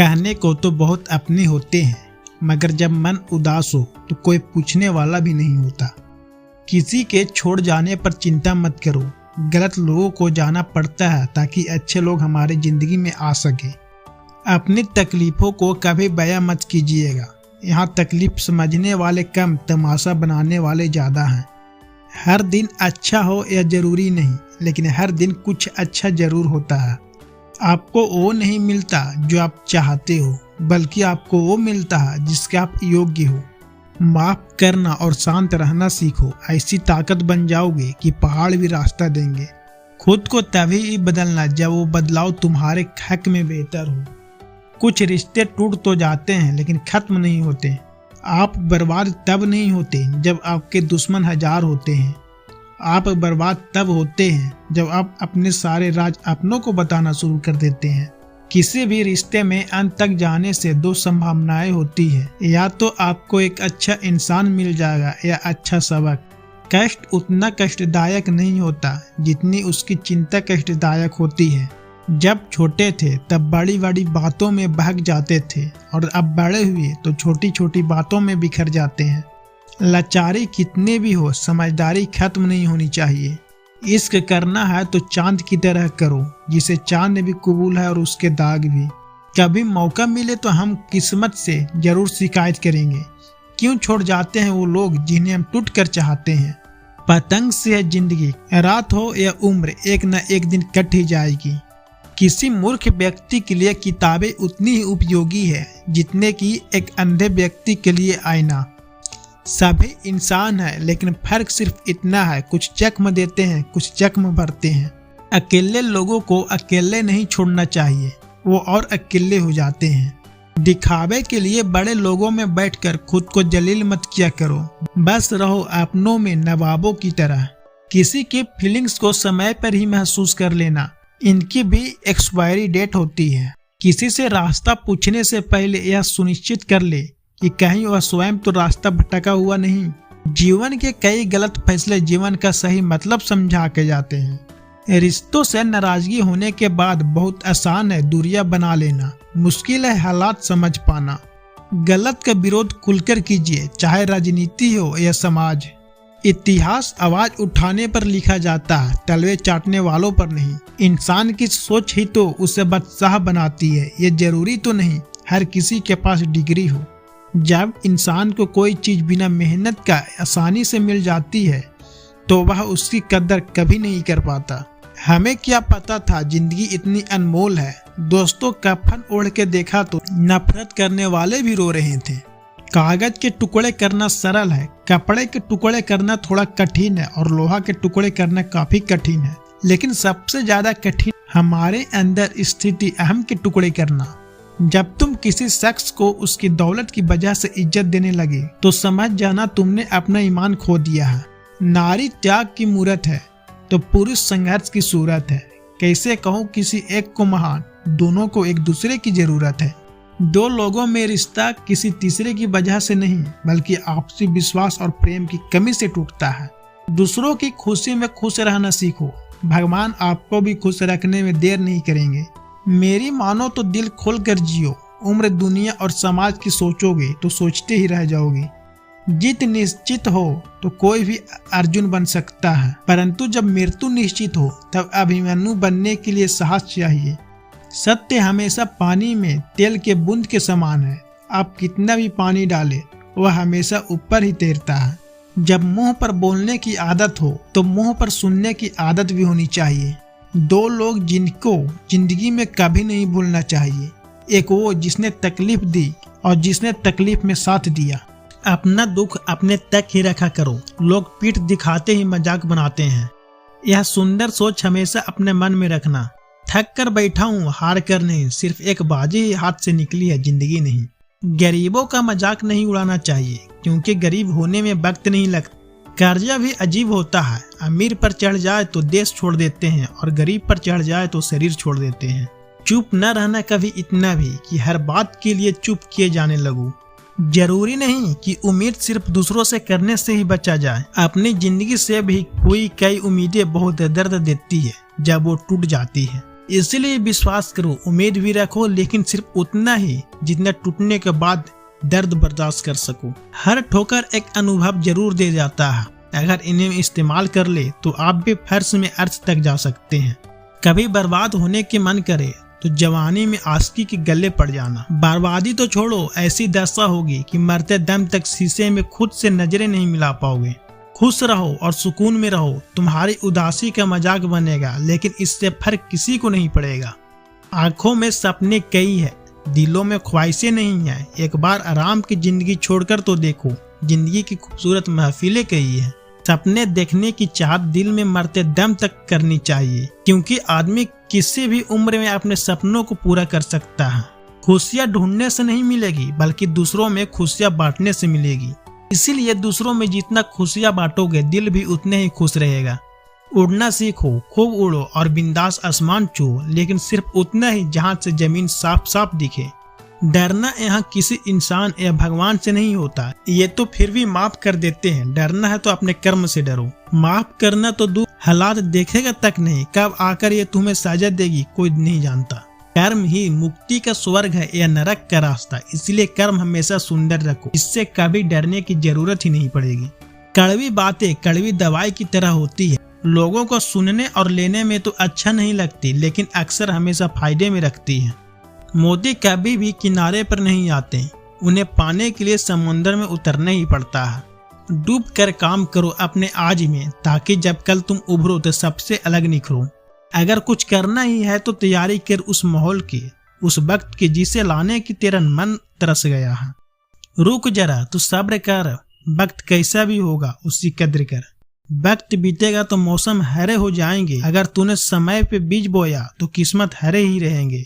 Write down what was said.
कहने को तो बहुत अपने होते हैं, मगर जब मन उदास हो तो कोई पूछने वाला भी नहीं होता। किसी के छोड़ जाने पर चिंता मत करो। गलत लोगों को जाना पड़ता है ताकि अच्छे लोग हमारी जिंदगी में आ सके। अपनी तकलीफों को कभी बयां मत कीजिएगा। यहाँ तकलीफ समझने वाले कम, तमाशा बनाने वाले ज़्यादा हैं। हर दिन अच्छा हो यह जरूरी नहीं, लेकिन हर दिन कुछ अच्छा जरूर होता है। आपको वो नहीं मिलता जो आप चाहते हो, बल्कि आपको वो मिलता है जिसके आप योग्य हो। माफ करना और शांत रहना सीखो। ऐसी ताकत बन जाओगे कि पहाड़ भी रास्ता देंगे। खुद को तभी बदलना जब वो बदलाव तुम्हारे हक में बेहतर हो। कुछ रिश्ते टूट तो जाते हैं लेकिन खत्म नहीं होते। आप बर्बाद तब नहीं होते जब आपके दुश्मन हजार होते हैं। आप बर्बाद तब होते हैं जब आप अपने सारे राज अपनों को बताना शुरू कर देते हैं। किसी भी रिश्ते में अंत तक जाने से दो संभावनाएं होती है, या तो आपको एक अच्छा इंसान मिल जाएगा या अच्छा सबक। कष्ट उतना कष्टदायक नहीं होता जितनी उसकी चिंता कष्टदायक होती है। जब छोटे थे तब बड़ी बड़ी बातों में बहक जाते थे, और अब बड़े हुए तो छोटी छोटी बातों में बिखर जाते हैं। लाचारी कितने भी हो, समझदारी खत्म नहीं होनी चाहिए। इश्क करना है तो चांद की तरह करो, जिसे चांद भी कबूल है और उसके दाग भी। कभी मौका मिले तो हम किस्मत से जरूर शिकायत करेंगे। क्यों छोड़ जाते हैं वो लोग जिन्हें हम टूट कर चाहते हैं। पतंग से है जिंदगी, रात हो या उम्र, एक न एक दिन कट ही जाएगी। किसी मूर्ख व्यक्ति के लिए किताबें उतनी ही उपयोगी है जितने कि एक अंधे व्यक्ति के लिए आईना। सभी इंसान है, लेकिन फर्क सिर्फ इतना है, कुछ जख्म देते हैं, कुछ जख्म भरते हैं। अकेले लोगों को अकेले नहीं छोड़ना चाहिए, वो और अकेले हो जाते हैं। दिखावे के लिए बड़े लोगों में बैठकर खुद को जलील मत किया करो। बस रहो अपनों में नवाबों की तरह। किसी की फीलिंग्स को समय पर ही महसूस कर लेना, इनकी भी एक्सपायरी डेट होती है। किसी से रास्ता पूछने से पहले यह सुनिश्चित कर ले कि कहीं वह स्वयं तो रास्ता भटका हुआ नहीं। जीवन के कई गलत फैसले जीवन का सही मतलब समझा के जाते हैं। रिश्तों से नाराजगी होने के बाद बहुत आसान है दूरियां बना लेना, मुश्किल है हालात समझ पाना। गलत का विरोध खुलकर कीजिए, चाहे राजनीति हो या समाज। इतिहास आवाज उठाने पर लिखा जाता है, तलवे चाटने वालों पर नहीं। इंसान की सोच ही तो उसे बादशाह बनाती है। ये जरूरी तो नहीं हर किसी के पास डिग्री हो। जब इंसान को कोई चीज बिना मेहनत का आसानी से मिल जाती है तो वह उसकी कदर कभी नहीं कर पाता। हमें क्या पता था जिंदगी इतनी अनमोल है। दोस्तों कफन ओढ़ के देखा तो नफरत करने वाले भी रो रहे थे। कागज के टुकड़े करना सरल है, कपड़े के टुकड़े करना थोड़ा कठिन है, और लोहा के टुकड़े करना काफी कठिन है। लेकिन सबसे ज्यादा कठिन हमारे अंदर स्थिति अहम के टुकड़े करना। जब तुम किसी शख्स को उसकी दौलत की वजह से इज्जत देने लगे तो समझ जाना तुमने अपना ईमान खो दिया है। नारी त्याग की मूरत है तो पुरुष संघर्ष की सूरत है। कैसे कहूँ किसी एक को महान, दोनों को एक दूसरे की जरूरत है। दो लोगों में रिश्ता किसी तीसरे की वजह से नहीं, बल्कि आपसी विश्वास और प्रेम की कमी से टूटता है। दूसरों की खुशी में खुश रहना सीखो, भगवान आपको भी खुश रखने में देर नहीं करेंगे। मेरी मानो तो दिल खोल कर जियो। उम्र दुनिया और समाज की सोचोगे तो सोचते ही रह जाओगे। जीत निश्चित हो तो कोई भी अर्जुन बन सकता है, परंतु जब मृत्यु निश्चित हो तब अभिमन्यु बनने के लिए साहस चाहिए। सत्य हमेशा पानी में तेल के बूंद के समान है। आप कितना भी पानी डालें वह हमेशा ऊपर ही तैरता है। जब मुंह पर बोलने की आदत हो तो मुंह पर सुनने की आदत भी होनी चाहिए। दो लोग जिनको जिंदगी में कभी नहीं भूलना चाहिए, एक वो जिसने तकलीफ दी और जिसने तकलीफ में साथ दिया। अपना दुख अपने तक ही रखा करो, लोग पीठ दिखाते ही मजाक बनाते हैं। यह सुंदर सोच हमेशा अपने मन में रखना। थक कर बैठा हूँ, हार कर नहीं, सिर्फ एक बाजी ही हाथ से निकली है, जिंदगी नहीं। गरीबों का मजाक नहीं उड़ाना चाहिए, क्योंकि गरीब होने में वक्त नहीं लगता। कर्जा भी अजीब होता है, अमीर पर चढ़ जाए तो देश छोड़ देते हैं और गरीब पर चढ़ जाए तो शरीर छोड़ देते हैं। चुप न रहना कभी इतना भी कि हर बात के लिए चुप किए जाने लगूं। जरूरी नहीं कि उम्मीद सिर्फ दूसरों से करने से ही बचा जाए। अपनी जिंदगी से भी हुई कई उम्मीदें बहुत दर्द देती है जब वो टूट जाती है। इसलिए विश्वास करो, उम्मीद भी रखो, लेकिन सिर्फ उतना ही जितना टूटने के बाद दर्द बर्दाश्त कर सको। हर ठोकर एक अनुभव जरूर दे जाता है। अगर इन्हें इस्तेमाल कर ले तो आप भी फर्श में अर्श तक जा सकते हैं। कभी बर्बाद होने के मन करे तो जवानी में आशिकी के गले पड़ जाना। बर्बादी तो छोड़ो, ऐसी दशा होगी कि मरते दम तक शीशे में खुद से नजरें नहीं मिला पाओगे। खुश रहो और सुकून में रहो। तुम्हारी उदासी का मजाक बनेगा, लेकिन इससे फर्क किसी को नहीं पड़ेगा। आंखों में सपने कई है, दिलों में ख्वाहिशें नहीं है। एक बार आराम की जिंदगी छोड़कर तो देखो, जिंदगी की खूबसूरत महफिलें कई है। सपने देखने की चाहत दिल में मरते दम तक करनी चाहिए, क्योंकि आदमी किसी भी उम्र में अपने सपनों को पूरा कर सकता है। खुशियाँ ढूंढने से नहीं मिलेगी, बल्कि दूसरों में खुशियाँ बांटने से मिलेगी। इसीलिए दूसरों में जितना खुशियाँ बांटोगे, दिल भी उतने ही खुश रहेगा। उड़ना सीखो, खूब उड़ो और बिंदास आसमान छुओ, लेकिन सिर्फ उतना ही जहाँ से जमीन साफ साफ दिखे। डरना यहाँ किसी इंसान या भगवान से नहीं होता, ये तो फिर भी माफ कर देते हैं। डरना है तो अपने कर्म से डरो। माफ करना तो दूर, हालात देखेगा तक नहीं, कब आकर ये तुम्हें सजा देगी कोई नहीं जानता। कर्म ही मुक्ति का स्वर्ग है या नरक का रास्ता, इसलिए कर्म हमेशा सुंदर रखो, इससे कभी डरने की जरूरत ही नहीं पड़ेगी। कड़वी बातें कड़वी दवाई की तरह होती है। लोगों को सुनने और लेने में तो अच्छा नहीं लगती, लेकिन अक्सर हमेशा फायदे में रखती है। मोती कभी भी किनारे पर नहीं आते, उन्हें पाने के लिए समुद्र में उतरना ही पड़ता है। डूब कर काम करो अपने आज में, ताकि जब कल तुम उभरो तो सबसे अलग निखरो। अगर कुछ करना ही है तो तैयारी कर उस माहौल की, उस वक्त की जिसे लाने की तेरा मन तरस गया है। रुक जरा, तू सब्र कर, वक्त कैसा भी होगा उसकी कद्र कर। वक्त बीतेगा तो मौसम हरे हो जाएंगे, अगर तूने समय पे बीज बोया तो किस्मत हरे ही रहेंगे।